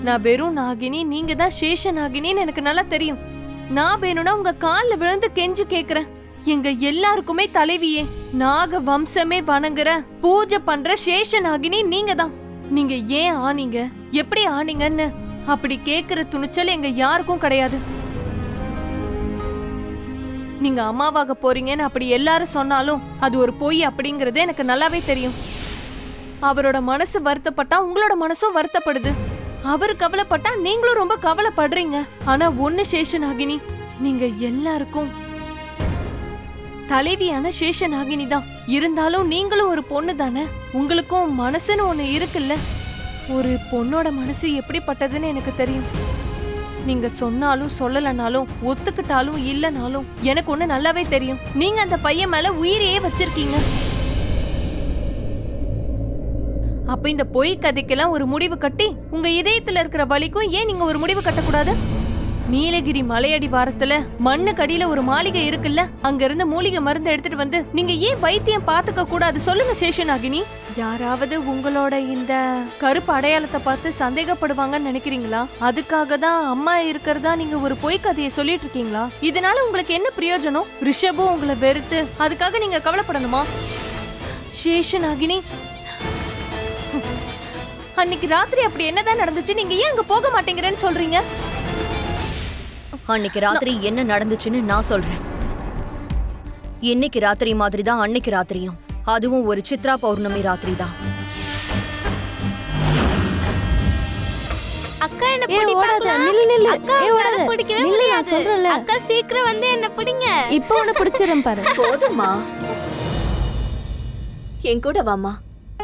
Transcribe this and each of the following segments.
நான் வெறும் நாகினி, நீங்க தான் சேஷ நாகினின்னு எனக்கு நல்லா தெரியும். நான் வேணும்னா உங்க கால்ல விழுந்து கெஞ்சு கேக்குறேன். எங்க எல்லாருக்குமே தலைவியே, நாக வம்சமே வணங்குற பூஜை பண்ற சேஷ நாகினி நீங்க தான். நீங்க ஏன் ஆனீங்க, எப்படி ஆனீங்கன்னு அப்படி கேக்குற துணிச்சல் எங்க யாருக்கும் கிடையாது. நீங்க அம்மாவாக போறீங்கன்னு அப்படி எல்லாரும் சொன்னாலும் அது ஒரு பொய் அப்படிங்கறது எனக்கு நல்லாவே தெரியும். அவரோட மனசு வருத்தப்பட்டா உங்களோட மனசும் வருத்தப்படுது. அவரு கவலைப்பட்டா நீங்களும் ரொம்ப கவலைப்படுறீங்க. ஆனா ஒண்ணு சேஷநாகினி, நீங்க எல்லாருக்கும் தலைவியான சேஷநாகினி தான். இருந்தாலும் நீங்களும் ஒரு பொண்ணு தானே, உங்களுக்கும் மனசுன்னு ஒண்ணு இருக்குல்ல. ஒரு பொண்ணோட மனசு எப்படிப்பட்டதுன்னு எனக்கு தெரியும். நீங்க சொன்னாலும் சொல்லலனாலும் ஒத்துக்கிட்டாலும் இல்லனாலும் எனக்கு ஒண்ணு நல்லாவே தெரியும். நீங்க அந்த பையன் மேல உயிரையே வச்சிருக்கீங்க. அப்ப இந்த பொய் கதைக்கெல்லாம் ஒரு முடிவு கட்டி உங்க இதயத்துல இருக்கிற வலிக்கும் ஏன் நீங்க ஒரு முடிவு கட்டக்கூடாது? நீலகிரி மலையடி வாரத்துல மண்ணுக்கடியில ஒரு மாளிகை இருக்குல்ல, அங்க இருந்து மூலிகை மருந்து எடுத்துட்டு வந்து நீங்க ஏன் வைத்தியம் பாத்துக்க கூடாது? சொல்லுங்க சேஷநாகினி. யாராவது உங்களோட இந்த கருப்பு அடையாளத்தை பார்த்து சந்தேகப்படுவாங்கன்னு நினைக்கிறீங்களா? அதுக்காக தான் அம்மா இருக்கிறதா நீங்க ஒரு பொய் கதையை சொல்லிட்டு இருக்கீங்களா? இதனால உங்களுக்கு என்ன பிரயோஜனம்? ரிஷபும் உங்களை வெறுத்து அதுக்காக நீங்க கவலைப்படணுமா? சேஷநாகினி, அன்னைக்கு ராத்திரி அப்படி என்னதான் நடந்துச்சு? நீங்க ஏன் அங்க போக மாட்டேங்கிறேன்னு சொல்றீங்க? அன்னைக்கு ராத்திரி என்ன நடந்துச்சுன்னு நான் சொல்றேன். இன்னைக்கு ராத்திரி மாதிரி தான் அன்னைக்கு ராத்திரியும், அதுவும் ஒரு சித்ரா பௌர்ணமி ராத்திரி தான். அக்கா என்ன பிடி பாக்கலாம். நில்லு அக்கா என்ன பிடிக்கவே முடியாது. சொல்றல அக்கா சீக்கிரம் வந்து என்ன பிடிங்க. இப்போ உன்னை பிடிச்சிரேன் பாரு. போதுமா, என் கூட வாமா.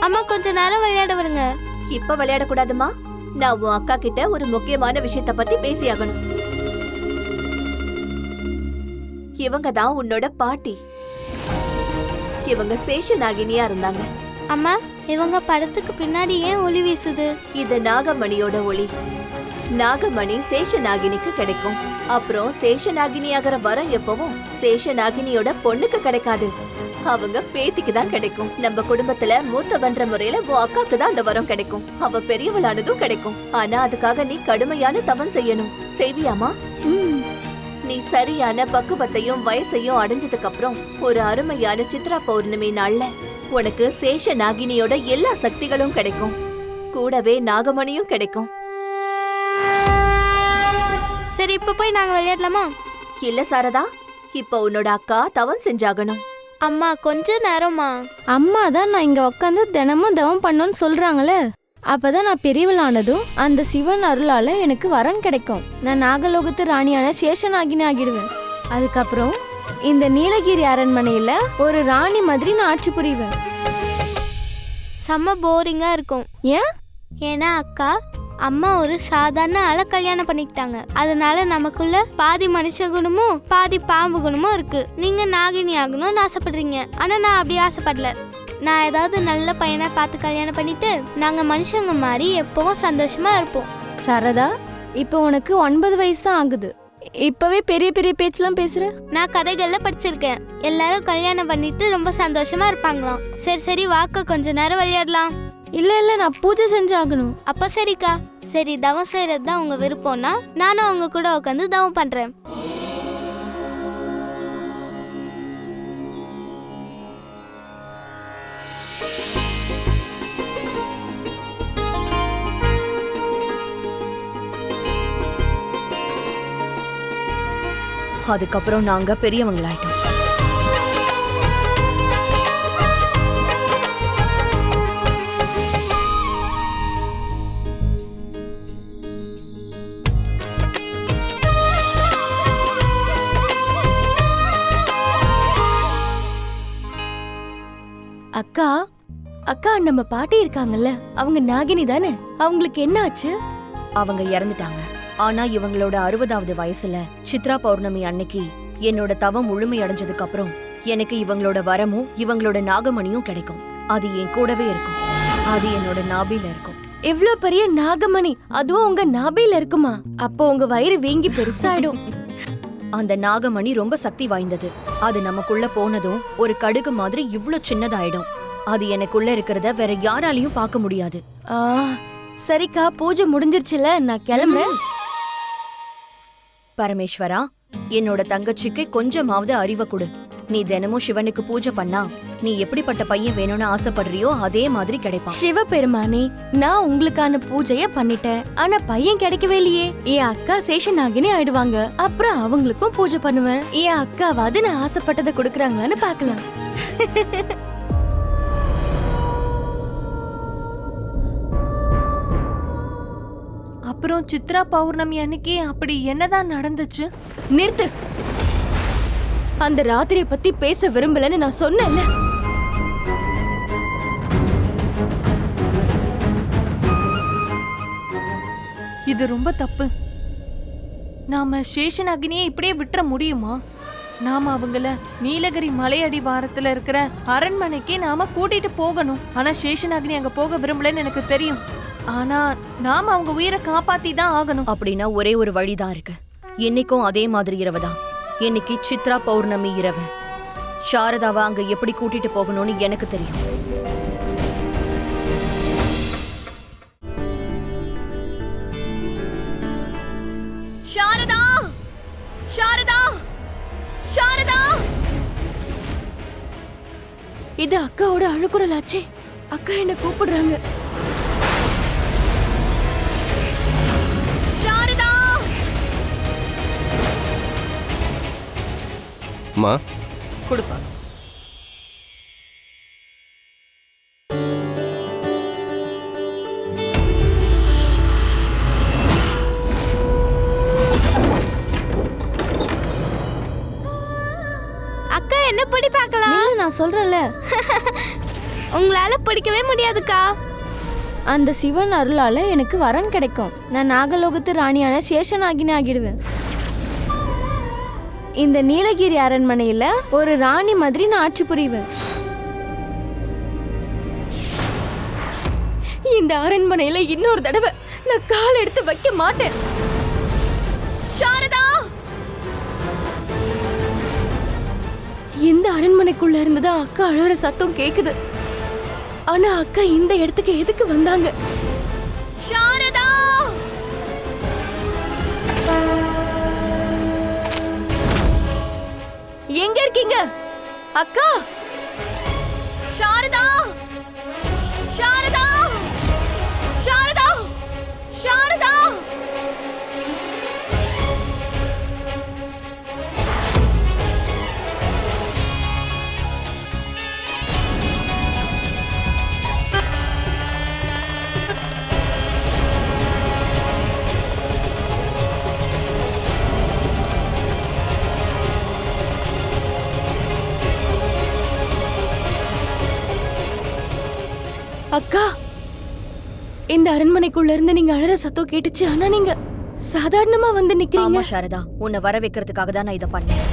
அம்மா கொஞ்ச நேரம் விளையாட வருங்க. இப்ப விளையாட கூடாதுமா. நான் உன் அக்கா கிட்ட ஒரு முக்கியமான விஷயத்த பத்தி பேசியாகணும். இவங்க தான் உன்னோட பாட்டி. இவங்க சேஷநாகினியா இருந்தாங்க. அம்மா, இவங்க படத்துக்கு பின்னாடி ஏன் ஒளி வீசுது? இது நாகமணியோட ஒளி. நாகமணி சேஷநாகினிக்கு கிடைக்கும். அப்புறம் சேஷநாகினி ஆகிற வரம் எப்பவும் சேஷநாகினியோட பொண்ணுக்கு கிடைக்காது, அவங்க பேத்திக்கு தான் கிடைக்கும். நம்ம குடும்பத்துல மூத்தவன்ற முறையில உன் அக்காக்கு தான் அந்த வரம் கிடைக்கும். அவ பெரியவளானதும் கிடைக்கும். ஆனா அதுக்காக நீ கடுமையான தவம் செய்யணும். செய்வியாமா? நீ சரியான பக்குவத்தையும் வயசையும் அடைஞ்சதுக்கு அப்புறம் ஒரு அருமையான சித்ரா பௌர்ணமி நாள்ல உனக்கு சேஷ நாகினியோட எல்லா சக்திகளும் கிடைக்கும். கூடவே நாகமணியும் கிடைக்கும். சரி, இப்ப போய் நாங்க விளையாடலாமா? இல்ல சாரதா, இப்ப உன்னோட அக்கா தவம் செஞ்சாகணும். அம்மா கொஞ்ச நேரமா. அம்மா தான் நான் இங்க உட்காந்து தினமும் தவம் பண்ணோன்னு சொல்றாங்களே, அப்பதான் நான் பெரியவளானதும் அந்த சிவன் அருளால எனக்கு வரன் கிடைக்கும். நான் நாகலோகத்து ராணியான சேஷநாகினி ஆகிடுவேன். அதுக்கப்புறம் இந்த நீலகிரி அரண்மனையில ஒரு ராணி மாதிரி நான் ஆட்சி புரிவேன். செம்ம போரிங்கா இருக்கும். ஏன்? ஏன்னா அக்கா, அம்மா ஒரு சாதாரண ஆளை கல்யாணம் பண்ணிக்கிட்டாங்க. அதனால நமக்குள்ள பாதி மனுஷ குணமும் பாதி பாம்பு குணமும் இருக்கு. நீங்க நாகினி ஆகணும்னு ஆசைப்படுறீங்க, ஆனா நான் அப்படி ஆசைப்படல. நான் ஏதாவது நல்ல பையனை பார்த்து கல்யாணம் பண்ணிட்டு நாங்க மனுஷங்க மாதிரி எப்பவும் சந்தோஷமா இருப்போம். சரதா, இப்போ உனக்கு 9 வயசு தான் ஆகுது. இப்பவே பெரிய பெரிய பேச்செல்லாம் பேசுற. நான் கதைகள்ல படிச்சிருக்கேன், எல்லாரும் கல்யாணம் பண்ணிட்டு ரொம்ப சந்தோஷமா இருப்பாங்களாம். சரி சரி, வாக்க கொஞ்ச நேரம் விளையாடலாம். இல்ல நான் பூஜை செஞ்சாகணும். அப்ப சரிக்கா. சரி, தவம் செய்யறது தான் உங்க விருப்பம்னா நானும் உங்க கூட உட்காந்து தவம் பண்றேன். அதுக்கப்புறம் நாங்க பெரியவங்களாயிட்டோம். அக்கா அக்கா, நம்ம பாட்டி இருக்காங்கல்ல, அவங்க நாகினி தானே? அவங்களுக்கு என்ன ஆச்சு? அவங்க இறந்துட்டாங்க. ஆனா இவங்களோட 60வது வயசுல சித்ரா பௌர்ணமி அன்னைக்கு என்னோட தவம் முழுமை அடைஞ்சதுக்கு அப்புறம் எனக்கு இவங்களோட வரமும் இவங்களோட நாகமணியும் கிடைக்கும். அது என் கூடவே இருக்கும். அது என்னோட நாபில இருக்கும். எவ்ளோ பெரிய நாகமணி, அதுவும் உங்க நாபில இருக்குமா? அப்போ உங்க வயிறு வீங்கி பெருசாயிடும். அந்த நாகமணி ரொம்ப சக்தி வாய்ந்தது. அது நமக்குள்ள போனதும் ஒரு கடுகு மாதிரி இவ்ளோ சின்னதாயிடும். அது எனக்குள்ள இருக்கிறத வேற யாராலையும் பார்க்க முடியாது. சரிக்கா, பூஜை முடிஞ்சிருச்சுல, நான் கிளம்புறேன். பரமேஸ்வரா, என்னோட தங்கச்சிக்கு கொஞ்சமாவது அறிவை கொடு. நீ தினமும் சிவனுக்கு பூஜை பண்ணா நீ எப்படிப்பட்ட பையன் வேணும்னு ஆசைப்படுறியோ அதே மாதிரி கிடைப்பான். சிவபெருமானே, நான் உங்களுக்கான பூஜைய பண்ணிட்டேன். ஆனா பையன் கிடைக்கவே இல்லையே. என் அக்கா சேஷனாகினி ஆயிடுவாங்க. அப்புறம் அவங்களுக்கும் பூஜை பண்ணுவேன். என் அக்காவாவது நான் ஆசைப்பட்டதை கொடுக்கறாங்களான்னு பார்க்கலாம். அப்புறம் சித்ரா பௌர்ணமி அன்னைக்கு அப்படி என்னதான் நடந்துச்சு? நிறுத்து. அந்த ராத்திரியை பத்தி பேச விரும்பலன்னு நான் சொன்னேன்ல. இது ரொம்ப தப்பு. நாம சேஷனாகினியை இப்படியே விட்டுற முடியுமா? நாம அவங்கள நீலகிரி மலையடி வாரத்துல இருக்கிற அரண்மனைக்கு நாம கூட்டிட்டு போகணும். ஆனா சேஷனாகினி அங்க போக விரும்பலன்னு எனக்கு தெரியும். ஆனா நாம அவங்க உயிரை காப்பாத்தி தான் ஆகணும். அப்படின்னா ஒரே ஒரு வழிதான் இருக்கு. இன்னைக்கும் அதே மாதிரி இரவுதான். இன்னைக்கு சித்ரா பௌர்ணமி இரவு. சாரதாவை அங்க எப்படி கூட்டிட்டு போகணும்னு எனக்கு தெரியும். சாரதா, சாரதா, சாரதா. இது அக்காவோட அழுகுரலாச்சே. அக்கா என்ன கூப்பிடுறாங்க. அம்மா கொடுப்பா. அக்கா என்ன படி பார்க்கலாம். நான் சொல்றேன்ல. உங்களால படிக்கவே முடியாதுக்கா. அந்த சிவன் அருளால எனக்கு வரன் கிடைக்கும். நான் நாகலோகத்து ராணியான சேஷனாகினி ஆகிடுவேன். இந்த நீலகிரி அரண்மனையில ஒரு ராணி மாதிரி நான் ஆட்சி புரிவேன். இந்த அரண்மனையில இன்னொரு தடவை நான் கால் எடுத்து வைக்க மாட்டேன். சாரதா, இந்த அரண்மனைக்குள்ள இருந்துதான் அக்கா அழுற சத்தம் கேக்குது. ஆனா அக்கா இந்த இடத்துக்கு எதுக்கு வந்தாங்க? சாரதா, எங்க இருக்கீங்க அக்கா? சாரதா, சாரதா, சாரதா, சாரதா. அக்கா, இந்த அரண்மனைக்குள்ள இருந்து நீங்க அழற சத்தம் கேட்டுச்சு. ஆனா நீங்க சாதாரணமா வந்து நிக்கிறீங்க. ஆமா சாரதா, உன்னை வர வைக்கிறதுக்காக தான் நான் இதை பண்ணேன்.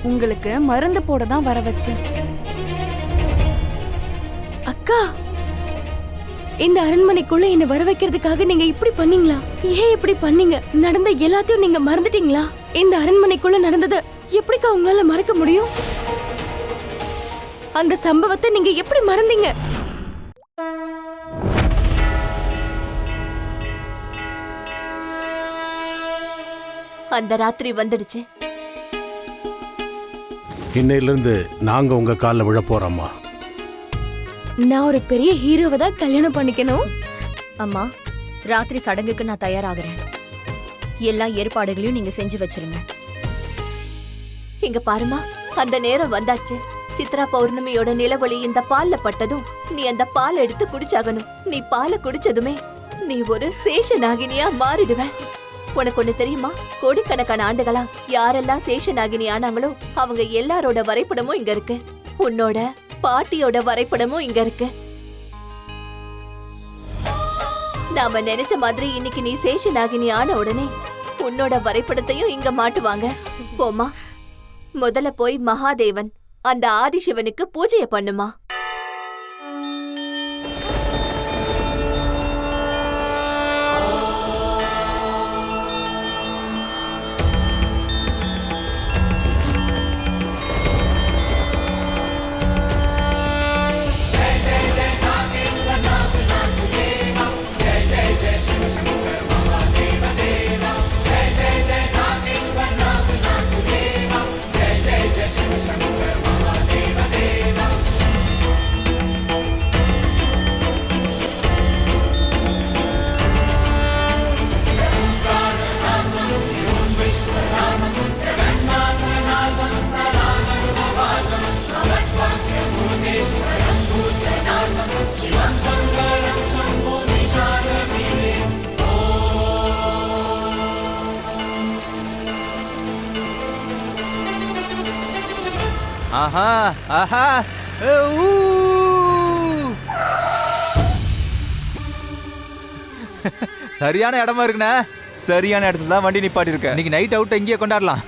உங்களுக்கு மருந்து போட தான் வர வச்சேன். அக்கா, இந்த அரண்மனைக்குள்ள என்ன வர வைக்கிறதுக்காக நீங்க இப்படி பண்ணீங்களா? ஏன் இப்படி பண்ணீங்க? நடந்த எல்லாத்தையும் நீங்க மறந்துட்டீங்களா? இந்த அரண்மனைக்குள்ள நடந்ததை எப்படிக்கா உங்களால மறக்க முடியும்? அந்த சம்பவத்தை நீங்க எப்படி மறந்தீங்க? அந்த ராத்திரி வந்துடுச்சு. இன்னையிலிருந்து நாங்க உங்க கால்ல விழ போறோம்மா. நான் ஒரு பெரிய ஹீரோவை தான் கல்யாணம் பண்ணிக்கணும். அம்மா, ராத்திரி சடங்குக்கு நான் தயாராகிறேன். எல்லா ஏற்பாடுகளையும் நீங்க செஞ்சு வச்சிருங்க. இங்க பாருமா, அந்த நேரம் வந்தாச்சு. சித்ரா பௌர்ணமியோட நிலவொளி இந்த பால்ல பட்டதும் நீ அந்த பால் எடுத்து குடிச்சாகணும். நீ பாலை குடிச்சதுமே நீ ஒரு சேஷநாகினியா மாறிடுவ. உனக்கு ஒண்ணு தெரியுமா? கோடிக்கணக்கான ஆண்டுகளா யாரெல்லாம் சேஷநாகினி ஆனாங்களோ அவங்க எல்லாரோட வரைபடமும் இங்க இருக்கு. உன்னோட பாட்டியோட வரைபடமும் இங்க இருக்கு. நாம நினைச்ச மாதிரி இன்னைக்கு நீ சேஷநாகினி ஆன உடனே உன்னோட வரைபடத்தையும் இங்க மாட்டுவாங்க. போமா, முதல்ல போய் மகாதேவன் அந்த ஆதிசிவனுக்கு பூஜைய பண்ணுமா. ஆஹா ஆஹா ஊ. சரியான இடமா இருக்குண்ணே. சரியான இடத்துல தான் வண்டி நிப்பாட்டி இருக்க. இன்னைக்கு நைட் அவுட் இங்கேயே கொண்டாடலாம்.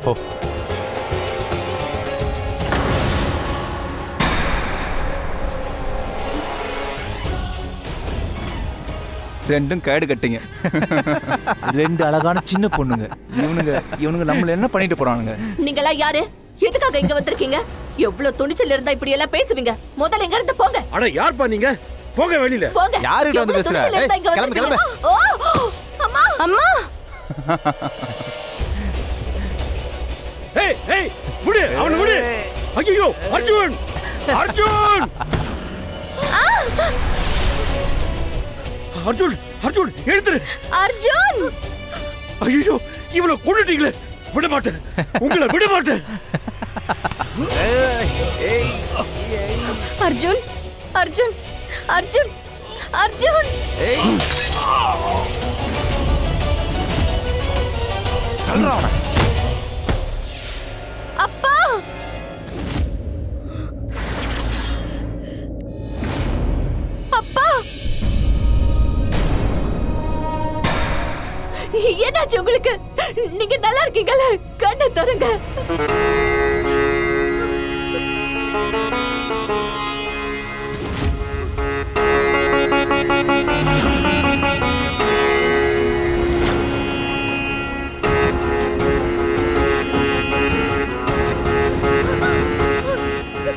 ஓ, ரெண்டும் கேடு கட்டிங்க. ரெண்டு அழகான சின்ன பொண்ணுங்க. இவனுங்க நம்மள என்ன பண்ணிட்டு போறானுங்க? நீங்களா யாரு? எதுக்காக இங்க வந்திருக்கீங்க? எவ்வளவு துணிச்சல் இருந்தா இப்படி எல்லாம் பேசுவீங்க? முதல்ல இங்க இருந்து போங்க. அட யார்ப்பா நீங்க? போங்க வெளியில. போங்க. யாருகிட்ட வந்து எவ்வளவு பேசுற? துணிச்சல் இருந்தா இங்க கிளம்பு, வந்திருக்கீங்க? ஓ, அம்மா அம்மா ஏய் ஏய் விடு அவனை விடு. ஐயோ அர்ஜுன் அர்ஜுன் அர்ஜுன் அர்ஜுன் எழுந்துரு. அர்ஜுன் ஐயோ இவனை கொன்னுட்டீங்களே. விட மாட்டேன், உங்களை விட மாட்டேன். அர்ஜுன் அர்ஜுன் அர்ஜுன் அர்ஜுன் சொல்றான். அப்பா அப்பா என்னாச்சு உங்களுக்கு? நீங்க நல்லா இருக்கீங்களா? கண்ணை திறங்க.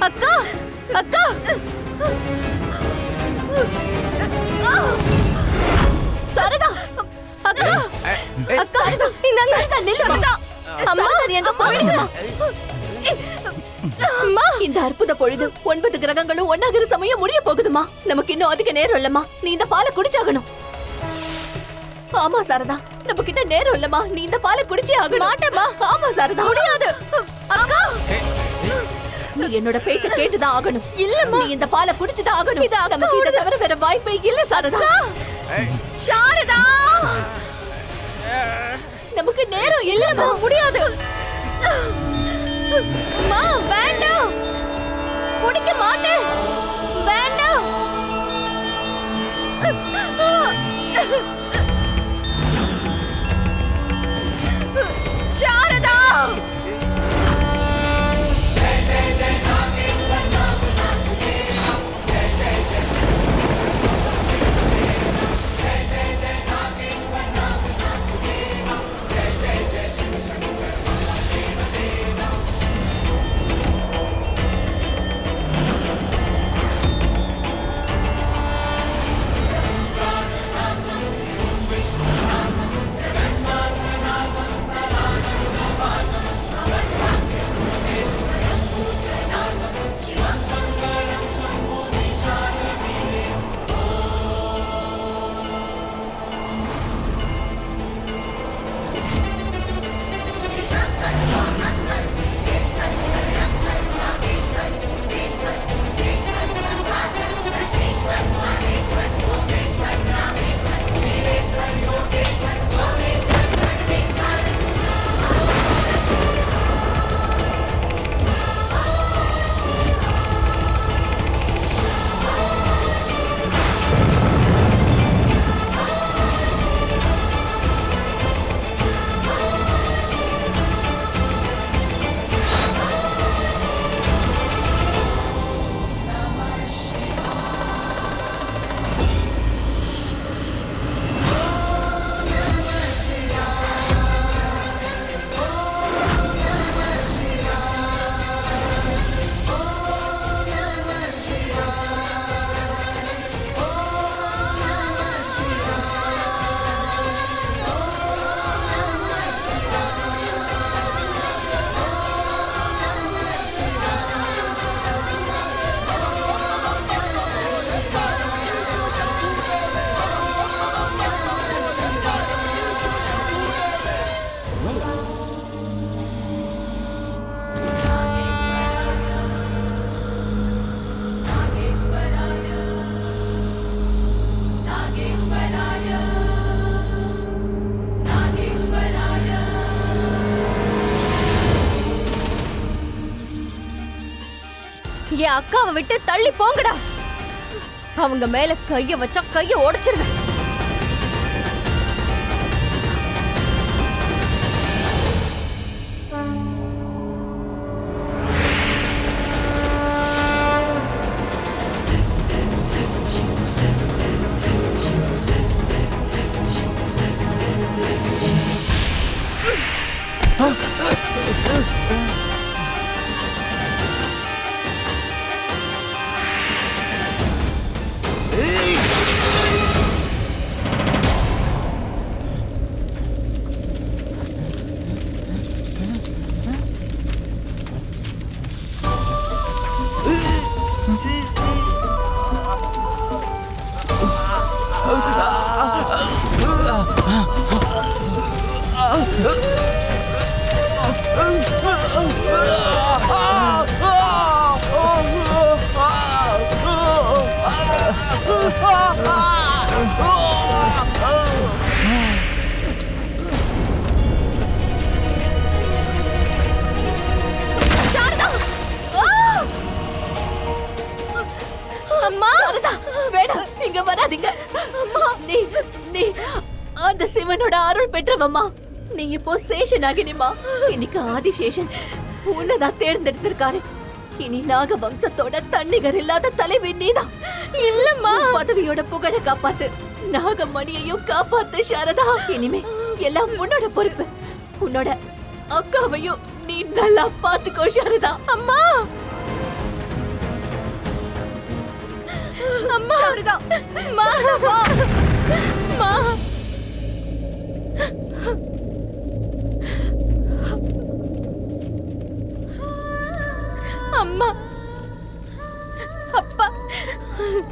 அக்கா அக்கா சரதா, அக்கா அக்கா இந்தாங்க நில்லுமா. அம்மா சரதா, எங்க போயிடுங்கம்மா. அம்மா இந்த அற்புத பொழுது 9 கிரகங்களும் ஒன்னாகிற சமயம் முடிய போகுதுமா. நமக்கு இன்னும் அதிக நேரம் இல்லம்மா. நீ இந்த பாலை குடிச்சாகணும். ஆமா சாரதா, நம்ம கிட்ட நேரம் இல்லம்மா. நீ இந்த பாலை குடிச்சே ஆகணும். மாட்டேம்மா. ஆமா சாரதா, முடியாது. அக்கா நீ என்னோட பேச்ச கேட்டுதான் ஆகணும். இல்லம்மா. நீ இந்த பாலை குடிச்சுதான் ஆகணும். இது அக்கா நமக்கு இதை தவிர வேற வாய்ப்பே இல்ல சாரதா. சாரதா, நமக்கு நேரம் இல்லம்மா. முடியாது அம்மா வேண்டாம் குடிக்க மாட்டேன் வேண்டாம் சாரதா, என் அக்காவை விட்டு தள்ளி போங்கடா. அவங்க மேல கைய வச்சா கைய உடைச்சிருவேன். அம்மா வேணாம், இங்க வராதீங்க. அம்மா நீ அந்த சிவனோட அருள் பெற்றவம்மா. நீ இப்போ சேஷனாகினிமா. இன்னைக்கு ஆதிசேஷன் உன்னதான் தேர்ந்தெடுத்திருக்காரு. இனி நாக வம்சத்தோட தன்னிகர் இல்லாத தலைவி நீதான். இல்லம்மா, பதவியோட புகழ காப்பாத்து, நாகமணியையும் காப்பாத்து சாரதா. இனிமே எல்லாம் உன்னோட பொறுப்பு. உன்னோட அக்காவையும் நீ நல்லா பாத்துக்கோ சாரதா. அம்மா அம்மா சாரதா, அம்மா அம்மா அம்மா அப்பா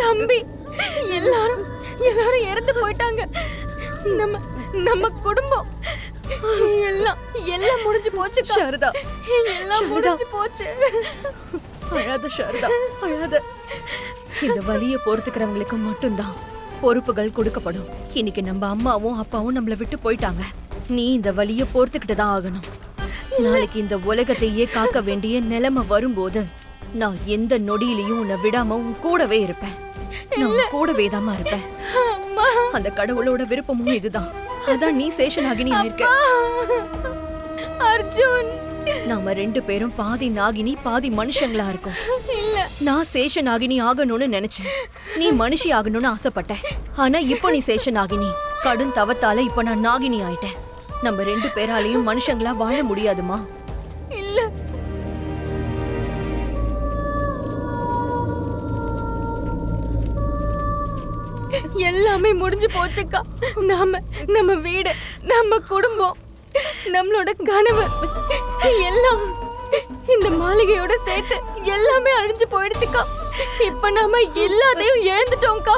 தம்பி எல்லாரும் இறந்து போயிட்டாங்க. நம்ம குடும்பம் எல்லாம் முடிஞ்சு போச்சு சாரதா. எல்லாம் முடிஞ்சு போச்சு. அழாத சாரதா, அழாத. இந்த வலிய பொறுத்துக்கிறவங்களுக்கு மட்டும்தான் பொறுப்புகள் கொடுக்கப்படும். இன்னைக்கு நம்ம அம்மாவும் அப்பாவும் நம்மள விட்டு போயிட்டாங்க. நீ இந்த வலிய பொறுத்துக்கிட்டு தான் ஆகணும். நாளைக்கு இந்த உலகத்தையே காக்க வேண்டிய நிலைமை வரும்போது நான் எந்த நொடியிலையும் உன்னை விடாம உன் கூடவே இருப்பேன். நான் கூடவே தாமா இருப்பேன். அந்த கடவுளோட விருப்பமும் இதுதான். அதான் நீ சேஷனாகினி ஆயிருக்க. அர்ஜுன், நாம 2 பேரும் பாதி நாகினி பாதி மனுஷங்களா இருக்கோம். நான் சேஷனாகினி ஆகணும்னு நினைச்சேன். நீ மனுஷி ஆகணும்னு ஆசைப்பட்டேன். ஆனா இப்போ நீ சேஷனாகினி. கடும் தவத்தால இப்ப நான் நாகினி ஆயிட்டேன். நம்ம 2 பேராலையும் மனுஷங்களா வாழ முடியாதுமா. இல்ல, எல்லாமே முடிஞ்சு போச்சுக்கா. நம்ம வீடு, நம்ம குடும்பம், நம்மளோட கனவு எல்லாம் இந்த மாளிகையோட சேர்த்து எல்லாமே அழிஞ்சு போயிடுச்சுக்கா. இப்ப நாம எல்லாத்தையும் இழந்துட்டோம்க்கா.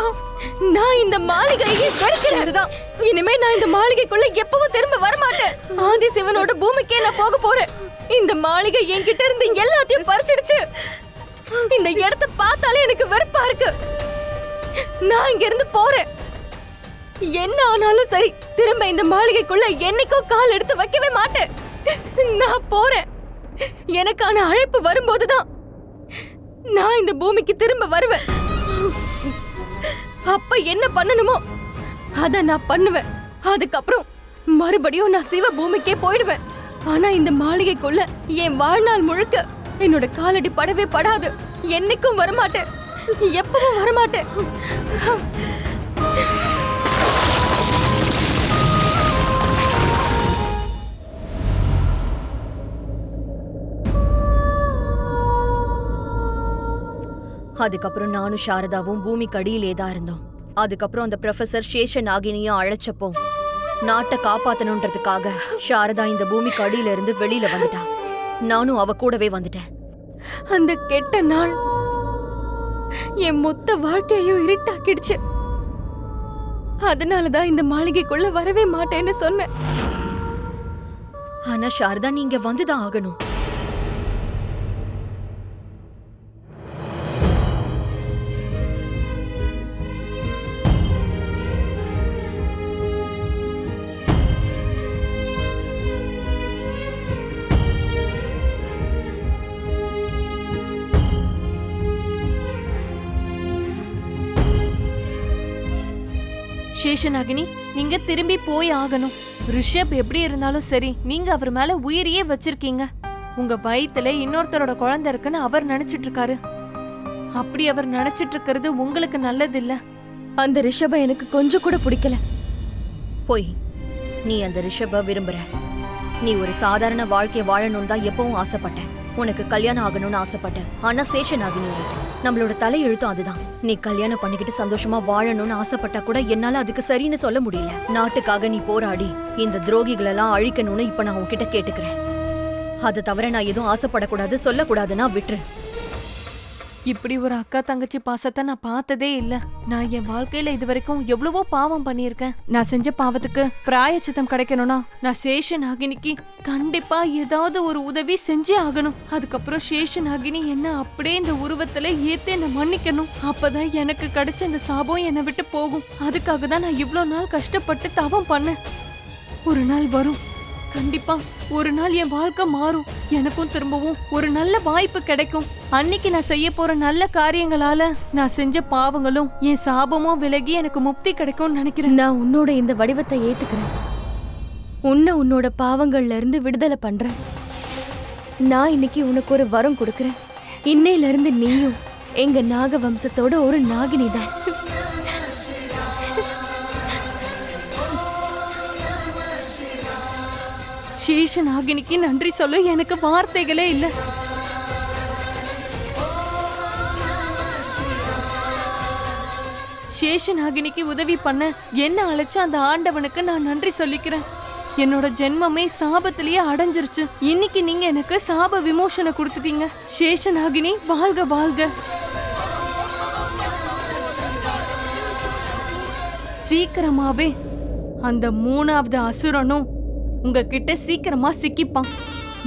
நான் இந்த மாளிகையை வெறுக்கிறேன். இனிமே நான் இந்த மாளிகைக்குள்ள எப்பவும் திரும்ப வரமாட்டேன். ஆதி சிவனோட பூமிக்கே நான் போக போறேன். இந்த மாளிகை என்கிட்ட இருந்து எல்லாத்தையும் பறிச்சிடுச்சு. இந்த இடத்தை பார்த்தாலே எனக்கு வெறுப்பா இருக்கு. நான் இங்க இருந்து போறேன். என்ன ஆனாலும் சரி, திரும்ப இந்த மாளிகைக்குள்ள என்னைக்கும் கால் எடுத்து வைக்கவே மாட்டேன். நான் போறேன். எனக்கான அழைப்பு வரும்போதுதான் நான் இந்த பூமிக்கு திரும்ப வருவேன். அப்ப என்ன பண்ணணுமோ அத நான் பண்ணுவேன். அதுக்கப்புறம் மறுபடியும் நான் சிவ பூமிக்கே போயிடுவேன். ஆனா இந்த மாளிகைக்குள்ள என் வாழ்நாள் முழுக்க என்னோட காலடி படவே படாது. என்னைக்கும் வரமாட்டேன், எப்பவும் வரமாட்டேன். அதுக்கப்புறம் நானும் சாரதாவும் பூமிக்கு அடியிலே தான் இருந்தோம். அதுக்கப்புறம் அந்த ப்ரொஃபசர் சேஷநாகினியை அழைச்சப்போ நாட்டை காப்பாத்தணுன்றதுக்காக சாரதா இந்த பூமிக்கு அடியில இருந்து வெளியில வந்துட்டா. நானும் அவ கூடவே வந்துட்டேன். அந்த கெட்ட நாள் என் மொத்த வாழ்க்கையையும் இருட்டாக்கிடுச்சு. அதனாலதான் இந்த மாளிகைக்குள்ள வரவே மாட்டேன்னு சொன்னேன். ஆனா சாரதா, நீங்க வந்துதான் ஆகணும். சேஷனாகினி, நீங்க திரும்பி போய் ஆகணும். ரிஷப் எப்படி இருந்தாலும் சரி, நீங்க அவர் மேல உயிரையே வச்சிருக்கீங்க. உங்க வயித்துல இன்னொருத்தரோட குழந்தை இருக்குன்னு அவர் நினைச்சிட்டு இருக்காரு. அப்படி அவர் நினைச்சிட்டு இருக்கிறது உங்களுக்கு நல்லது இல்ல. அந்த ரிஷப எனக்கு கொஞ்சம் கூட பிடிக்கல. போய் நீ அந்த ரிஷப விரும்புற. நீ ஒரு சாதாரண வாழ்க்கைய வாழணும்னு தான் எப்பவும் ஆசைப்பட்ட. உனக்கு கல்யாணம் ஆகணும்னு ஆசைப்பட்ட. ஆனா சேஷனாகினி நம்மளோட தலையெழுத்தும் அதுதான். நீ கல்யாணம் பண்ணிக்கிட்டு சந்தோஷமா வாழணும்னு ஆசைப்பட்டா கூட என்னால அதுக்கு சரின்னு சொல்ல முடியல. நாட்டுக்காக நீ போராடி இந்த துரோகிகளெல்லாம் அழிக்கணும்னு இப்ப நான் உன்கிட்ட கேட்டுக்கிறேன். அதை தவிர நான் எதுவும் ஆசைப்படக்கூடாது, சொல்லக்கூடாதுன்னா விட்டுரு. இப்படி ஒரு அக்கா தங்கச்சி பாசத்தை நான் பார்த்ததே இல்ல. நான் என் வாழ்க்கையில இது வரைக்கும் எவ்வளவோ பாவம் பண்ணியிருக்கேன். நான் செஞ்ச பாவத்துக்கு பிராயச்சித்தம் கிடைக்கணும்னா நான் சேஷனாகினிக்கு கண்டிப்பா ஏதாவது ஒரு உதவி செஞ்சே ஆகணும். அதுக்கப்புறம் சேஷனாகினி என்ன அப்படியே இந்த உருவத்துல ஏத்து என்ன மன்னிக்கணும். அப்பதான் எனக்கு கிடைச்ச இந்த சாபம் என்னை விட்டு போகும். அதுக்காக தான் நான் இவ்ளோ நாள் கஷ்டப்பட்டு தவம் பண்ணேன். ஒரு நாள் வரும், கண்டிப்பா ஒரு நாள் என் வாழ்க்கை மாறும். எனக்கும் திரும்பவும் ஒரு நல்ல வாய்ப்பு கிடைக்கும். அன்னைக்கு நான் செய்ய போற நல்ல காரியங்களால நான் செஞ்ச பாவங்களும் என் சாபமும் விலகி எனக்கு முக்தி கிடைக்கும்னு நினைக்கிறேன். நான் உன்னோட இந்த வடிவத்தை ஏத்துக்கிறேன். உன்னோட பாவங்கள்ல இருந்து விடுதலை பண்றேன். நான் இன்னைக்கு உனக்கு ஒரு வரம் கொடுக்கறேன். இன்னையில இருந்து நீயும் எங்க நாக வம்சத்தோட ஒரு நாகினி தான். சேஷனாகினிக்கு நன்றி சொல்ல எனக்கு வார்த்தைகளே இல்ல. சேஷனாகினிக்கு உதவி பண்ண என்ன அழைச்ச அந்த ஆண்டவனுக்கு நான் நன்றி சொல்லிக்கிறேன். என்னோட ஜென்மமே சாபத்திலேயே அடைஞ்சிருச்சு. இன்னைக்கு நீங்க எனக்கு சாப விமோசனை கொடுத்துட்டீங்க. சேஷனாகினி வாழ்க வாழ்க. சீக்கிரமாவே அந்த 3வது அசுரனும் உங்ககிட்ட சீக்கிரமா சிக்கிப்பான்.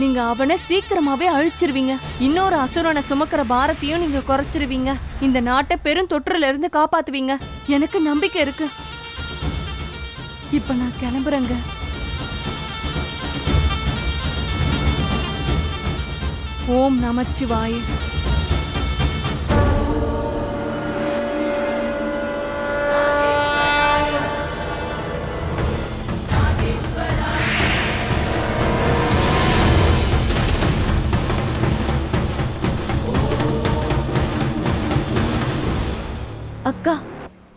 நீங்க அவனை சீக்கிரமாவே அழிச்சிருவீங்க. இன்னொரு அசுரனை சுமக்கிற பாரத்தையும் நீங்க குறைச்சிருவீங்க. இந்த நாட்டை பெருந்தொற்றுல இருந்து காப்பாத்துவீங்க. எனக்கு நம்பிக்கை இருக்கு. இப்ப நான் கிளம்புறேங்க. ஓம் நமச்சிவாய. அக்கா,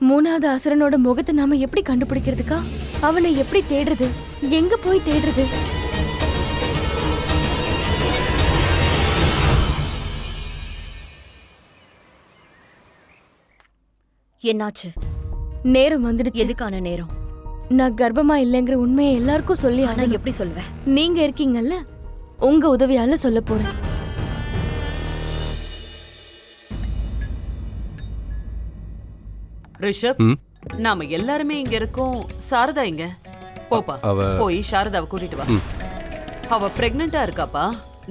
3வது அசுரனோட முகத்தை நாம எப்படி கண்டுபிடிக்கிறதுக்கா? அவனை எப்படி தேடுறது? எங்க போய் தேடுறது? என்னாச்சு? நேரம் வந்துடுச்சு. எதுக்கான நேரம்? நான் கர்ப்பமா இல்லைங்கிற உண்மையை எல்லாருக்கும் சொல்லி ஆனா ஆகணும். எப்படி சொல்லுவேன்? நீங்க இருக்கீங்கல்ல, உங்க உதவியால சொல்ல போறேன். ரிஷப், நாம எல்லாருமே இங்க இருக்கோம். சாரதா இங்க போப்பா, போய் சாரதாவை கூட்டிட்டு வா. அவ பிரெக்னெண்டா இருக்காப்பா.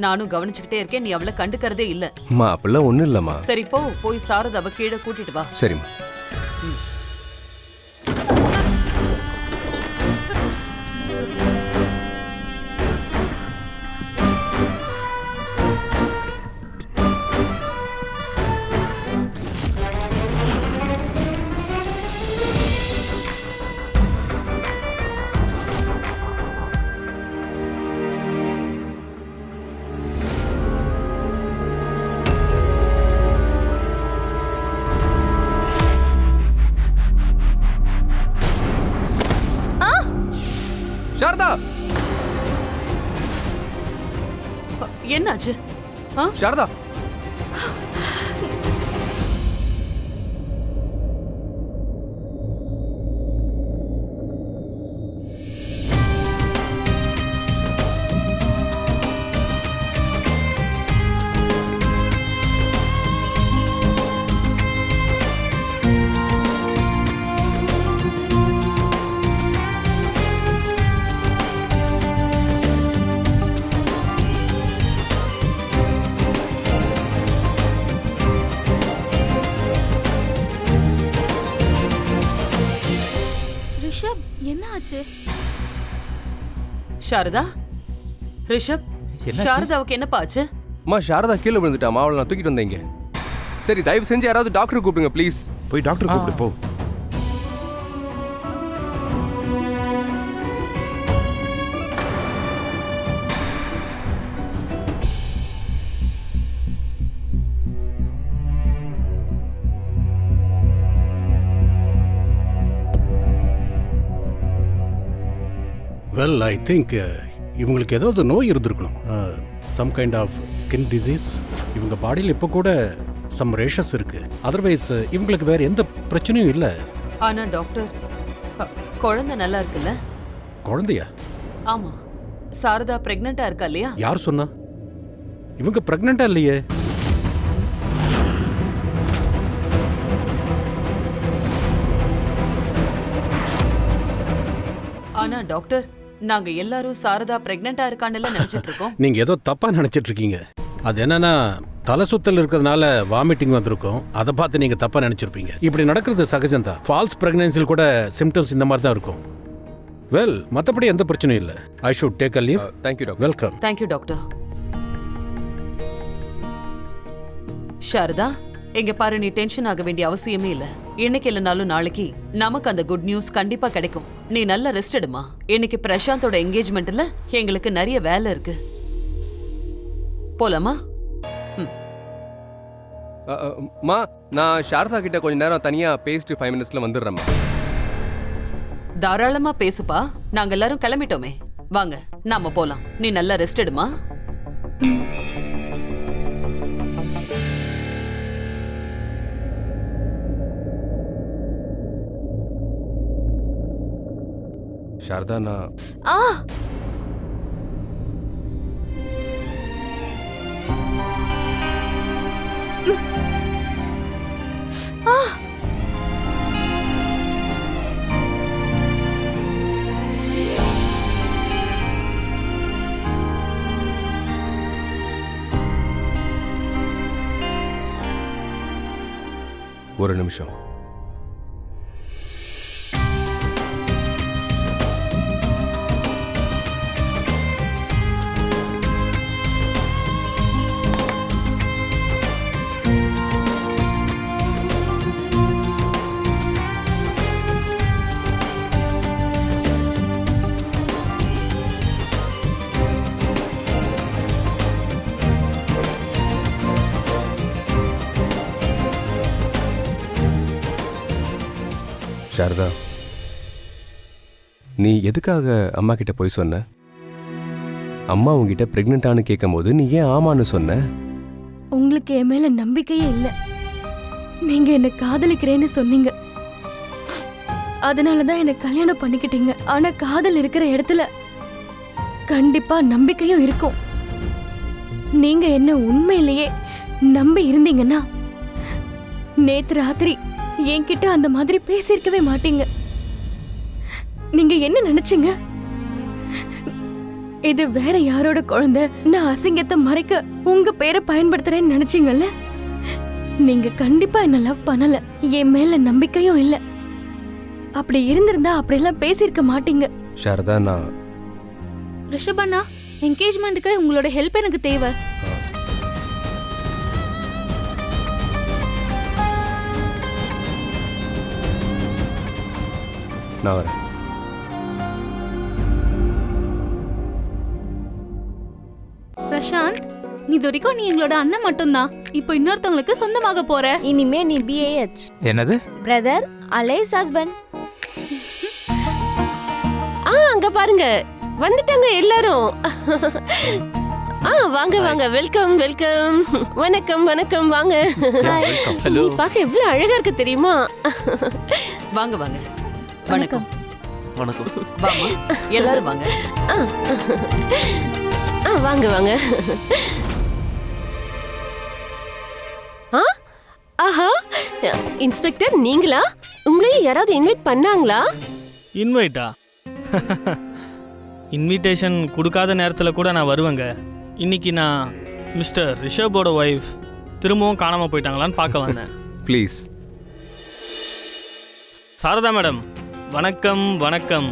நானும் கவனிச்சுக்கிட்டே இருக்கேன். நீ அவளை கண்டுக்கறதே இல்ல. அப்படிலாம் ஒண்ணும் இல்லம்மா. சரி போ, போய் சாரதாவை கீழே கூட்டிட்டு வா. சரிம்மா. சாரதா, என்னாச்சு? சாரதா, என்ன ஆச்சு? சாரதா, ரிஷப், சாரதாவுக்கு என்னப்பா ஆச்சு? சாரதா கீழே விழுந்துட்டாமா. அவளை நான் தூக்கிட்டு வந்தேங்க. சரி, தயவு செஞ்சு யாராவது டாக்டர் கூப்பிடுங்க ப்ளீஸ். போய் டாக்டர் கூப்பிடு போ. வெல் ஐ திங்க் இவங்களுக்கு ஏதாவது நோய் இருந்திருக்கணும். Some kind of skin disease. இவங்க பாடியில் இப்போ கூட சம் ரேஷஸ் இருக்கு. அதர்வைஸ் இவங்களுக்கு வேற எந்த பிரச்சனையும் இல்லை. ஆனா டாக்டர், குழந்தை நல்லா இருக்குல்ல? குழந்தையா? ஆமா, சாரதா பிரெக்னெண்டா இருக்கா இல்லையா? யார் சொன்னா? இவங்க பிரெக்னெண்டா இல்லையே. ஆனா டாக்டர், நாங்க எல்லாரும் சாரதா பிரெக்னெண்டா இருக்கான்னு நினைச்சிட்டு இருக்கோம். நீங்க ஏதோ தப்பா நினைச்சிட்டு இருக்கீங்க. அது என்னன்னா தலை சுத்தல் இருக்கிறதுனால வாமிட்டிங் வந்திருக்கும். அதை பார்த்து நீங்க தப்பா நினைச்சிருப்பீங்க. இப்படி நடக்கிறது சகஜம்தான். ஃபால்ஸ் பிரெக்னன்சியில் கூட சிம்டம்ஸ் இந்த மாதிரி தான் இருக்கும். வெல், மற்றபடி எந்த பிரச்சனையும் இல்லை. I should take a leave. Thank you doctor. Welcome. Thank you doctor. Sarada, எங்க பாரு, நீ டென்ஷன் ஆக வேண்டிய அவசியமே இல்ல. இன்னைக்கு இல்லைனாலும் நாளைக்கு நமக்கு அந்த குட் நியூஸ் கண்டிப்பா கிடைக்கும். நீ நல்லா ரெஸ்ட் எடுமா. இன்னைக்கு பிரசாந்தோட என்கேஜ்மெண்ட்ல எங்களுக்கு நிறைய வேலை இருக்கு. போலாமா? மா, நான் சாரதா கிட்ட கொஞ்ச நேரம் தனியா பேசிட்டு 5 மினிட்ஸ்ல வந்துடுறேம்மா. தாராளமா பேசுப்பா. நாங்க எல்லாரும் கிளம்பிட்டோமே. வாங்க, நாம போலாம். நீ நல்லா ரெஸ்ட் எடுமா. சாரதா, நான் ஒரு நிமிஷம். சாரதா, நீ எதுக்காக அம்மா கிட்ட போய் சொன்ன? அம்மா உங்ககிட்ட பிரெக்னென்ட்டானு கேட்கும்போது நீ ஏன் ஆமான்னு சொன்ன? உங்களுக்கு என் மேல நம்பிக்கையே இல்ல. நீங்க என்ன காதலிக்கிறேன்னு சொன்னீங்க, அதனாலதான் என்ன கல்யாணம் பண்ணிக்கிட்டீங்க. ஆனா காதல் இருக்கிற இடத்துல கண்டிப்பா நம்பிக்கையும் இருக்கும். நீங்க என்ன உண்மையிலேயே நம்பி இருந்தீங்கன்னா நேத்து ராத்திரி என்கிட்ட அந்த மாதிரி பேசியிருக்கவே மாட்டீங்க. நீங்க என்ன நினைச்சீங்க? இது வேற யாரோட குழந்தை, நான் அசிங்கத்தை மறைக்க உங்க பேரை பயன்படுத்துறேன்னு நினைச்சீங்கல்ல? நீங்க கண்டிப்பா என்ன லவ் பண்ணல, என் மேல நம்பிக்கையும் இல்ல. அப்படி இருந்திருந்தா அப்படியெல்லாம் பேசியிருக்க மாட்டீங்க. சாரதா, நான் ரிஷபண்ணா, என்கேஜ்மெண்ட்டுக்கு உங்களோட ஹெல்ப் எனக்கு தேவை. நான் வரேன். பிரசாந்த், இது வரைக்கும் நீ எங்களோட அண்ணன் மட்டும்தான். இப்போ இன்னொருத்தவங்களுக்கு சொந்தமாக போற. இனிமே நீ BAH என்னது? Brother alias husband. அங்க பாருங்க, வந்துட்டாங்க எல்லாரும். வாங்க வாங்க, வெல்கம் வெல்கம். வணக்கம் வணக்கம், வாங்க. நீ பார்க்க எவ்வளவு அழகா இருக்கு தெரியுமா? வாங்க வாங்க. வணக்கம். வணக்கம். வாமா, எல்லாரும் வாங்க. வாங்க வாங்க. ஆஹா, இன்ஸ்பெக்டர் நீங்களா? உங்களையும் யாராவது இன்வைட் பண்ணாங்களா? இன்வைட்டா? இன்விடேஷன் கொடுக்காத நேரத்தில் கூட நான் வருவேங்க. இன்னைக்கு நான் மிஸ்டர் ரிஷபோட ஒய்ஃப் திரும்பவும் காணாமல் போயிட்டாங்களான்னு பார்க்க வந்தேன். ப்ளீஸ். சாரதா மேடம், வணக்கம் வணக்கம்.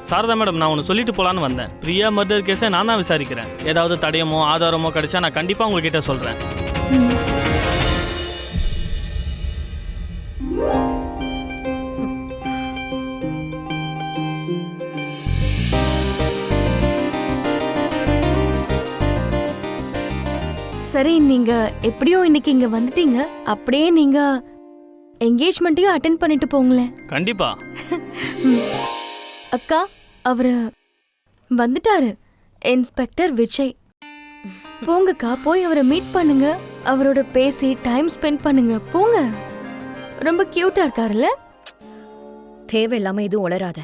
சாரதா மேடம், நான் ஒன்று சொல்லிட்டு போகலான்னு வந்தேன். பிரியா மர்டர் கேஸை நான் தான் விசாரிக்கிறேன். ஏதாவது தடயமோ ஆதாரமோ கிடைச்சா நான் கண்டிப்பாக உங்ககிட்ட சொல்கிறேன். சரி, நீங்க எப்படியோ இன்னைக்கு இங்க வந்துட்டீங்க. அப்படியே நீங்க என்கேஜ்மெண்ட்டையும் அட்டென்ட் பண்ணிட்டு போங்களேன். கண்டிப்பா. அக்கா அவரு வந்துட்டாரு, இன்ஸ்பெக்டர் விஜய். போங்கக்கா, போய் அவரை மீட் பண்ணுங்க, அவரோட பேசி டைம் ஸ்பெண்ட் பண்ணுங்க. போங்க, ரொம்ப கியூட்டா இருக்காருல்ல. தேவையில்லாம எதுவும் உளராத.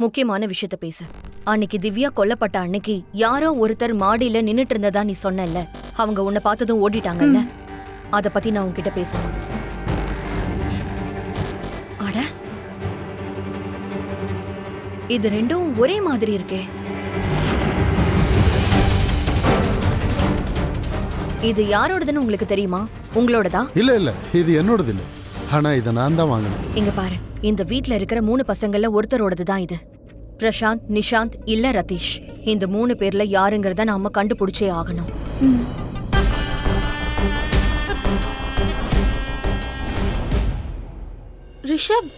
முக்கியமான விஷயத்த பேசு. அன்னைக்கு திவ்யா கொல்லப்பட்ட அன்னைக்கு யாரோ ஒருத்தர் மாடியில நின்னுட்டு இருந்ததா நீ சொன்னல. அவங்க உன்னை பார்த்ததும் ஓடிட்டாங்கல்ல. அத பத்தி நான் உன்கிட்ட பேசணும். அட, இது ரெண்டும் ஒரே மாதிரி இருக்கே. இது யாரோடதுன்னு உங்களுக்கு தெரியுமா? உங்களோடதா? இல்ல இல்ல, இது என்னோடது இல்ல. ஆனா இதை நான் தான் வாங்கினேன். இங்க பாரு, இந்த வீட்ல இருக்கிற 3 பசங்கள்ல ஒருத்தரோடது தான் இது. பிரசாந்த், நிஷாந்த் இல்ல ரதீஷ். இந்த 3 பேர்ல யாருங்கிறத நாம கண்டுபிடிச்சே ஆகணும். ரிஷப்,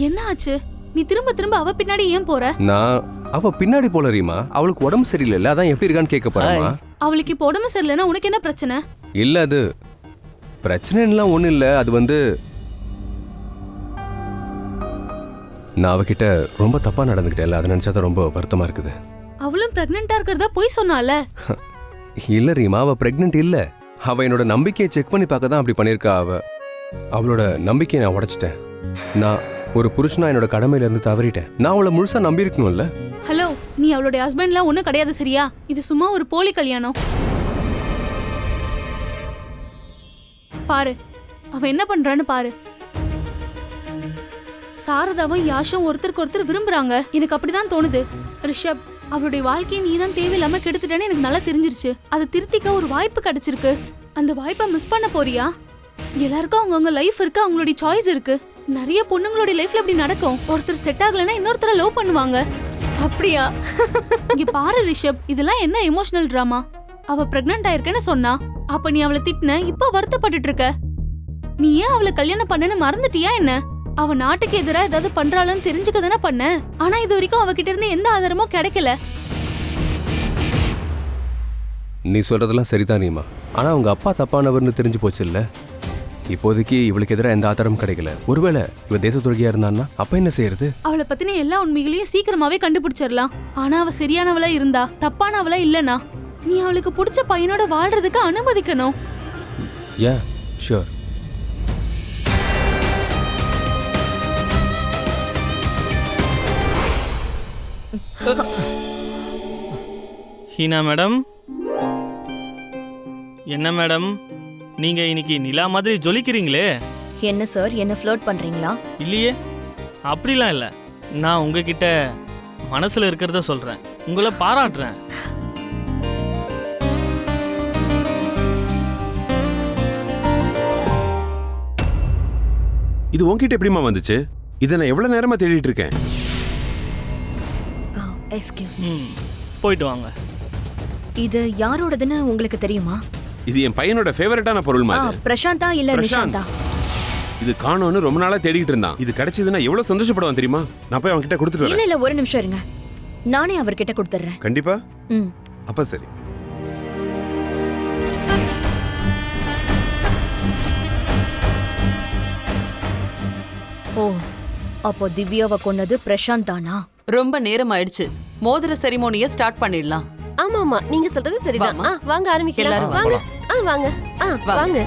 என்ன ஆச்சு? நீ திரும்ப திரும்ப அவ பின்னாடி ஏன் போற? நான் அவ பின்னாடி போல ரீமா. அவளுக்கு உடம்பு சரியில்லை, அதான் எப்படி இருக்கான்னு கேட்க போறேமா. அவளுக்கு இப்போ உடம்பு சரியில்லைன்னா உனக்கு என்ன பிரச்சனை? இல்ல, அது பிரச்சனைலாம் ஒன்றும் இல்லை. அது வந்து நான் அவகிட்ட ரொம்ப தப்பா நடந்துக்கிட்டேன். அதை நினைச்சா ரொம்ப வருத்தமா இருக்குது. அவளும் பிரெக்னெண்டா இருக்கிறதா போய் சொன்னால. இல்ல ரீமா, அவ பிரெக்னென்ட் இல்ல. அவ என்னோட நம்பிக்கையை செக் பண்ணி பார்க்க தான் அப்படி பண்ணியிருக்கா. அவளோட நம்பிக்கையை நான் உடைச்சிட்டேன். நான் ஒரு புருஷனா என்னோட கடமையில இருந்து தவறிட்டேன். நான் அவளை முழுசா நம்பி இருக்கணும்ல. ஹலோ, நீ அவளுடைய ஹஸ்பண்ட்லாம் ஒன்றும் கிடையாது, சரியா? இது சும்மா ஒரு போலி கல்யாணம். பாரு, அவ என்ன பண்றான்னு பாரு. சாரதாவும் யாஷும் ஒருத்தருக்கு ஒருத்தர் விரும்புறாங்க. எனக்கு அப்படிதான் தோணுது. ரிஷப், அவளுடைய வாழ்க்கையை நீ தான் தேவையில்லாம கெடுத்துட்டேன்னு எனக்கு நல்லா தெரிஞ்சிருச்சு. அதை திருத்திக்க ஒரு வாய்ப்பு கிடைச்சிருக்கு. அந்த வாய்ப்பை மிஸ் பண்ண போறியா? எல்லாருக்கும் அவங்கவுங்க லைஃப் இருக்கு, அவங்களுடைய சாய்ஸ் இருக்கு. நிறைய பொண்ணுங்களுடைய லைஃப்ல இப்படி நடக்கும். ஒருத்தர் செட் ஆகலைன்னா இன்னொருத்தர லவ் பண்ணுவாங்க. அப்படியா? இங்க பாரு ரிஷப், இதெல்லாம் என்ன எமோஷனல் டிராமா? அவ பிரெக்னன்ட் ஆயிருக்கேன்னு சொன்னா, அப்ப நீ அவளை திட்டின, இப்ப வருத்தப்பட்டுட்டு இருக்க. நீ ஏன் அவளை கல்யாணம் பண்ணன்னு மறந்துட்டியா என்ன? அவ நாட்டுக்கு எதிரா ஏதாவது பண்றாளன்னு தெரிஞ்சுக்க தானே பண்ண. ஆனா இது வரைக்கும் அவகிட்ட இருந்து எந்த ஆதாரமும் கிடைக்கல. நீ சொல்றதெல்லாம் சரிதான் ரீமா. ஆனா அவங்க அப்பா தப்பானவர்னு தெரிஞ்சு போச்சு இல்ல. இப்போதைக்கு இவளுக்கு எதிராக எந்த ஆதாரமும் கிடைக்கல. ஒருவேளை இவ தேச துரோகியா இருந்தான்னா அப்ப என்ன செய்யறது? அவளை பத்தின எல்லா உண்மைகளையும் சீக்கிரமாவே கண்டுபிடிச்சிடலாம். ஆனா அவ சரியானவளா இருந்தா, தப்பானவளா இல்லனா, நீ அவளுக்கு பிடிச்ச பையனோட வாழ்றதுக்கு அனுமதிக்கணும். யா, ஷூர். ஹீனா மேடம், என்ன மேடம் நீங்க இன்னைக்கு நிலா மாதிரி ஜொலிக்கிறீங்களே? என்ன சார், என்ன ஃப்ளர்ட் பண்றீங்களா? இல்லையே, அப்படிலாம் இல்லை. நான் உங்ககிட்ட மனசுல இருக்கிறத சொல்றேன், உங்களை பாராட்டுறேன். இது உன்கிட்ட எப்படிமா வந்துச்சு? இதை நான் எவ்வளவு நேரமா தேடிட்டு இருக்கேன். Excuse me. போயிட்டு வாங்க. இது யாரோடதுன்னு உங்களுக்கு தெரியுமா? இது என் பையனோட ஃபேவரட்டான பொருள் மாதிரி. பிரசாந்தா இல்ல நிஷாந்தா? இது காணோன்னு ரொம்ப நாளா தேடிட்டு இருந்தான். இது கிடைச்சதுன்னா எவ்வளவு சந்தோஷப்படுவான் தெரியுமா? நான் போய் அவன்கிட்ட கொடுத்துட்டு வரேன். இல்ல இல்ல, ஒரு நிமிஷம் இருங்க, நானே அவர்கிட்ட கொடுத்துறேன். கண்டிப்பா? அப்ப சரி. ஓ, அப்போ திவ்யாவை கொன்னது பிரசாந்த் தானா? ரொம்ப நேரம் ஆயிடுச்சு. மோதிர செரிமோனியை ஸ்டார்ட் பண்ணிடலாம். ஆமா ஆமா, நீங்க சொல்றது சரிதான். வாங்க ஆரம்பிக்கலாம். எல்லாரும் வாங்க. வாங்க. வாங்க.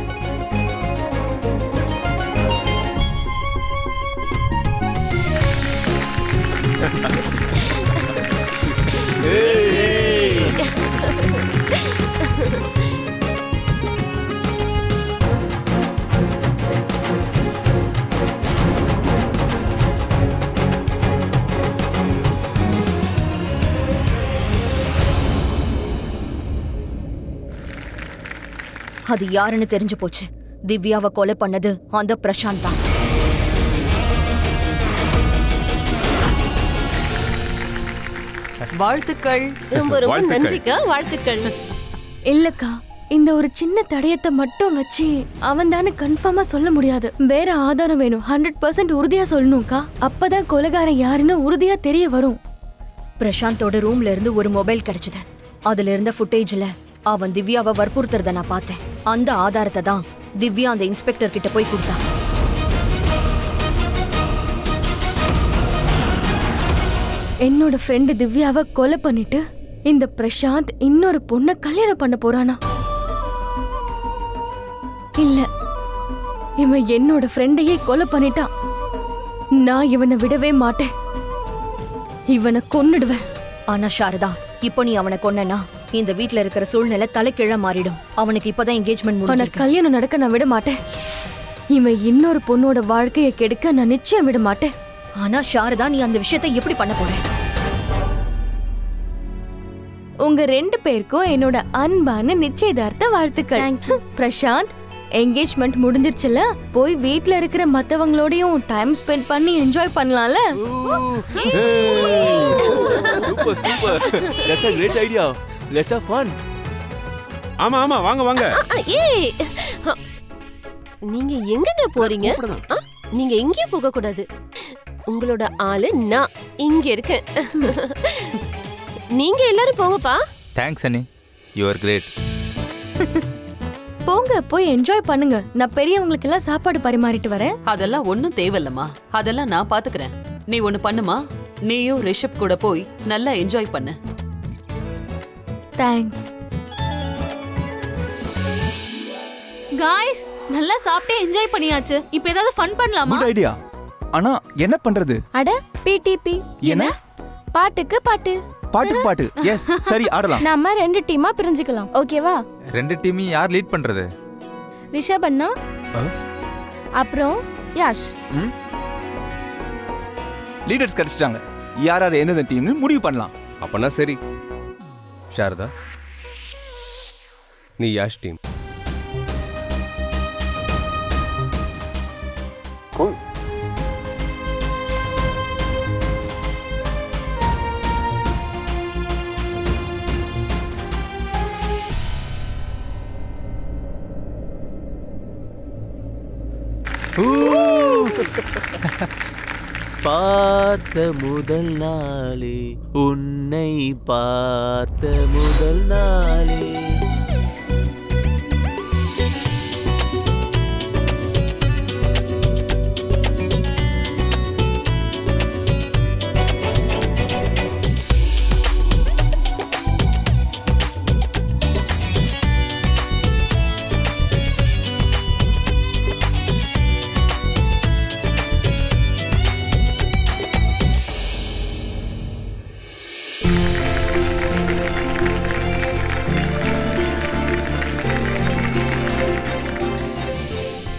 அது யாருன்னு தெரிஞ்சு போச்சு. திவ்யாவை கொலை பண்ணது அந்த பிரசாந்த் தான். வாழ்த்துக்கள். ரொம்ப ரொம்ப நன்றிக்கா, வாழ்த்துக்கள். இல்லக்கா, இந்த ஒரு சின்ன தடயத்தை மட்டும் வச்சு அவன் தானே கன்ஃபார்மா சொல்ல முடியாது. வேற ஆதாரம் வேணும். 100% உறுதியா சொல்லணும்க்கா. அப்பதான் கொலைகாரன் யாருன்னு உறுதியா தெரிய வரும். பிரசாந்தோட ரூம்ல இருந்து ஒரு மொபைல் கிடைச்சது. அதுல இருந்த ஃபுட்டேஜ்ல அவன் திவ்யாவை வற்புறுத்துறத நான் பார்த்தேன். அந்த ஆதாரத்தை தான் திவ்யா அந்த இன்ஸ்பெக்டர் கிட்ட போய் கொடுத்தான். என்னோட ஃப்ரெண்டு திவ்யாவை கொலை பண்ணிட்டு இந்த பிரசாந்த் இன்னொரு பொண்ணை கல்யாணம் பண்ண போறானா? இல்ல, இவன் என்னோட ஃப்ரெண்டையே கொலை பண்ணிட்டான். நான் இவனை விடவே மாட்டேன். இவனை கொன்னுடுவேன். ஆனா சாரதா, இப்போ நீ அவனை கொன்னனா இந்த வீட்ல இருக்கிற சூழ்நிலை தலைகீழா மாறிடும். அவனுக்கு இப்பதான் என்கேஜ்மெண்ட் அவனை முடிஞ்சிருக்கு. கல்யாணம் நடக்க நான் விட மாட்டேன். இவன் இன்னொரு பொண்ணோட வாழ்க்கையை கெடுக்க நான் நிச்சயம் விட மாட்டேன். ஆனா சாரதா, நீ அந்த விஷயத்தை எப்படி பண்ண போற? உங்க 2 பேருக்கும் என்னோட அன்பான நிச்சயதார்த்த வாழ்த்துக்கள். பிரசாந்த், என்கேஜ்மெண்ட் முடிஞ்சிருச்சுல, போய் வீட்ல இருக்கிற மத்தவங்களோடயும் டைம் ஸ்பெண்ட் பண்ணி என்ஜாய் பண்ணலாம்ல. Super super, that's a great idea. Let's have fun. ஆமா ஆமா, வாங்க வாங்க. ஏய், நீங்க எங்கங்க போறீங்க? நீங்க எங்கேயும் போக கூடாது. உங்களோட ஆளு நான் இங்க இருக்கேன். நீங்க எல்லாரும் போங்கப்பா. தேங்க்ஸ் அண்ணி, யூ ஆர் கிரேட். போங்க, போய் என்ஜாய் பண்ணுங்க. நான் பெரியவங்களுக்கு எல்லாம் சாப்பாடு பரிமாறிட்டு வரேன். அதெல்லாம் ஒண்ணும் தேவையில்லம்மா, அதெல்லாம் நான் பாத்துக்கிறேன். நீ ஒண்ணு பண்ணுமா, நீயும் ரிஷப் கூட போய் நல்லா என்ஜாய் பண்ணு. தேங்க்ஸ். காய்ஸ், நல்லா சாப்பிட்டு என்ஜாய் பண்ணியாச்சு. இப்போ ஏதாவது ஃபன் பண்ணலாமா? Good idea. ஆனா என்ன பண்றது? அட பிடிபி. என்ன? பாட்டுக்கு பாட்டு. பாட்டுக்கு பாட்டு. எஸ், சரி ஆடலாம். நம்ம 2 டீமா பிரிஞ்சுக்கலாம். ஓகேவா? 2 டீமையும் யார் லீட் பண்றது? ரிஷப் அண்ணா, அப்புறம் யாஷ். லீடர்ஸ் கிடைச்சிட்டாங்க. யார் யார் எந்தெந்த டீம்னு முடிவு பண்ணலாம். அப்பனா சரி. சாரதா, நீ யாஷ் டீம். பார்த்த முதல் நாளே, உன்னை பார்த்த முதல் நாளே.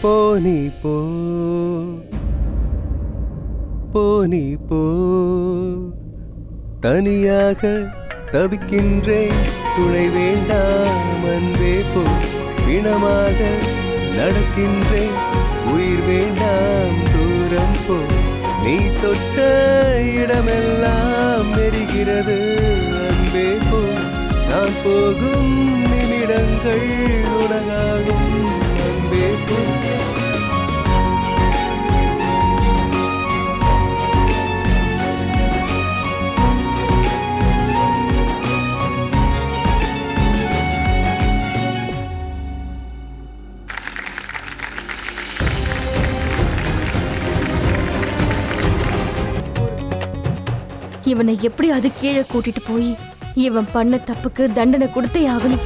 போனி போ போனி போ, தனியாக தவிக்கின்றேன், துணை வேண்டாம் அன்பே போ. பிணமாக நடக்கின்றேன், உயிர் வேண்டாம் தூரம் போ. நீ தொட்ட இடமெல்லாம் எரிகிறது அன்பே போ. நான் போகும் நிமிடங்கள் உலகாகும் அன்பே போ. இவனை எப்படியாவது கீழே கூட்டிட்டு போய் இவன் பண்ண தப்புக்கு தண்டனை கொடுத்தே ஆகணும்.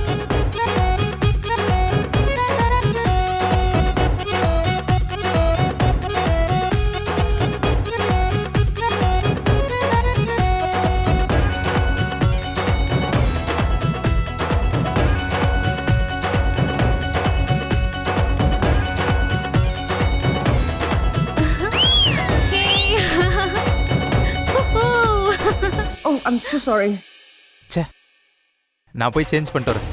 Oh, I'm so sorry. ச்சே, நான் போய் சேஞ்ச் பண்ணிட்டு வரேன்.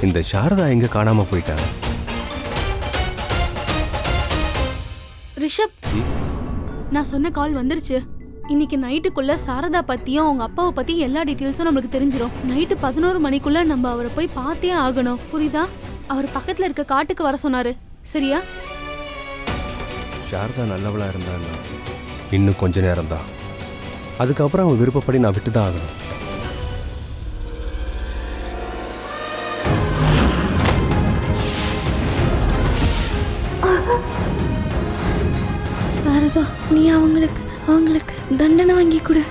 இந்த சாரதா எங்க காணாம போயிட்டாங்க? ரிஷப், நான் சொன்ன கால் வந்துருச்சு. இன்னைக்கு நைட்டுக்குள்ள சாரதா பத்தியும் அவங்க அப்பாவை பத்தி எல்லா டீட்டெயில்ஸும் நம்மளுக்கு தெரிஞ்சிடும். நைட்டு 11 மணிக்குள்ள நம்ம அவரை போய் பார்த்தே ஆகணும், புரியுதா? அவர் பக்கத்துல இருக்க காட்டுக்கு வர சொன்னாரு, சரியா? சாரதா நல்லவளா இருந்தாங்க. இன்னும் கொஞ்ச நேரம் தான், அதுக்கப்புறம் அவன் விருப்பப்படி நான் விட்டு தான் ஆகணும். சாரதா, நீ அவங்களுக்கு தண்டனை வாங்கி கொடு.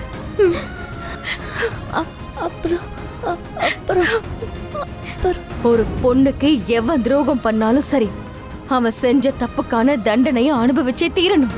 அப்புறம் ஒரு பொண்ணுக்கு எவன் துரோகம் பண்ணாலும் சரி, அவன் செஞ்ச தப்புக்கான தண்டனையை அனுபவிச்சே தீரணும்.